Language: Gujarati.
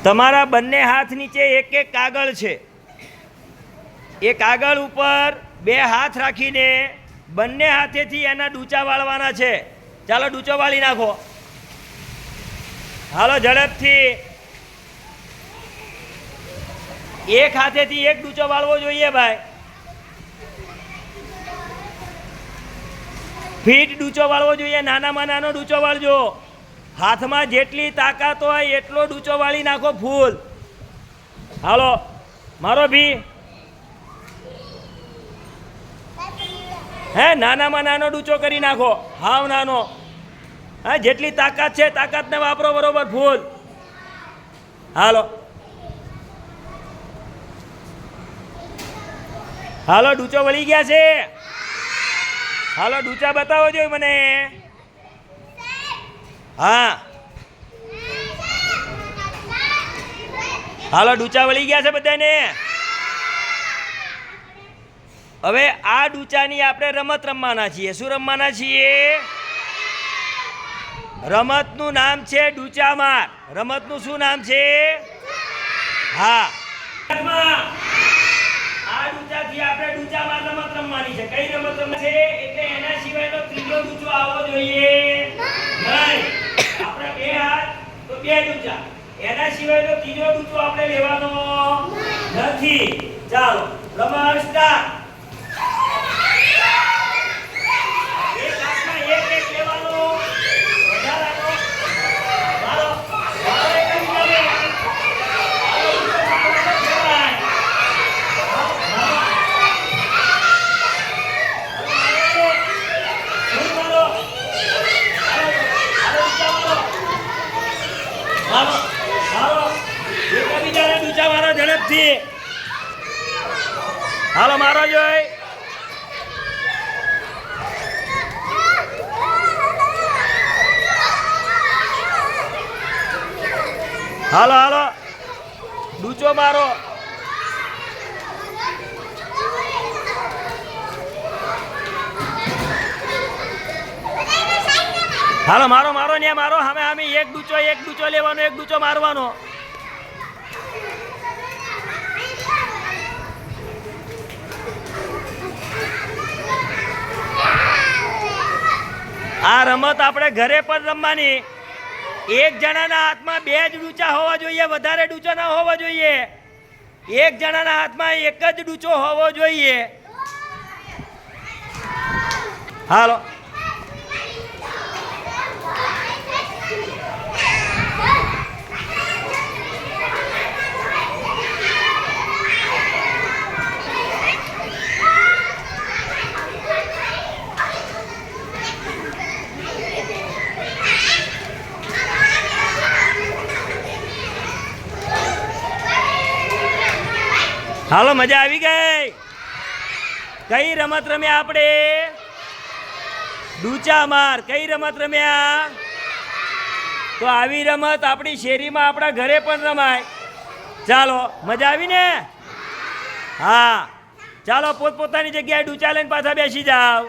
તમારા બંને હાથ નીચે એક એક કાગળ છે. એ કાગળ ઉપર બે હાથ રાખીને બંને હાથેથી એના ડૂચા વાળવાના છે. ચાલો ડૂચો વાળી નાખો. હાલો ઝડપથી. એક હાથેથી એક ડૂચો વાળવો જોઈએ ભાઈ. ફીટ ડૂચો વાળવો જોઈએ. નાનામાં નાનો ડૂચો વાળજો. હાથમાં જેટલી તાકાત હોય એટલો ડૂચો વાળી નાખો ફૂલ. હાલો મારો ભી. હે નાનામાં નાનો ડૂચો કરી નાખો. હાવ નાનો. હા જેટલી તાકાત છે તાકાતને વાપરો બરોબર ફૂલ. હાલો હાલો ડૂચો વળી ગયા છે. હાલો ડૂચા બતાવો જોઈએ મને. હા હાલો ડૂચા વળી ગયા છે બધાને. હવે આ ડૂચાની આપણે રમત રમવાના છીએ. શું રમવાના છીએ? રમતનું નામ છે ડૂચા માર. રમતનું શું નામ છે? હા આ ડૂચાથી આપણે ડૂચા માર રમત રમવાની છે. કઈ રમત રમવાની છે? એટલે એના સિવાયનો ત્રીજો ડૂચો આવવો જોઈએ નહીં. આપણે બે હાથ તો બે ડૂચા. એના સિવાયનો ત્રીજો ડૂચો આપણે લેવાનો નથી. ચાલો રમત સ્ટાર્ટ. એક હાથમાં એક એક લેવાનો. વધારાનો મારો મારો એક જ લેવાનો. ઝડપથી હાલો મારો જોઈ. હાલો હાલો ડૂચો મારો. હાલો મારો મારો ને મારો. હવે અમે એક ડૂચો લેવાનો, એક ડૂચો મારવાનો. આ રમત આપણે ઘરે પણ રમવાની. એક જણાના હાથમાં બે જ ડૂચા હોવા જોઈએ. વધારે ડૂચો ના હોવો જોઈએ. એક જણાના હાથમાં એક જ ડૂચો હોવો જોઈએ. હાલો હાલો મજા આવી ગઈ. કઈ રમત રમ્યા આપણે? ડૂચા માર. કઈ રમત રમ્યા? તો આવી રમત આપણી શેરીમાં આપણા ઘરે પણ રમાય. ચાલો મજા આવી ને? હા ચાલો પોતપોતાની જગ્યાએ ડૂચા લઈને પાછા બેસી જાઓ.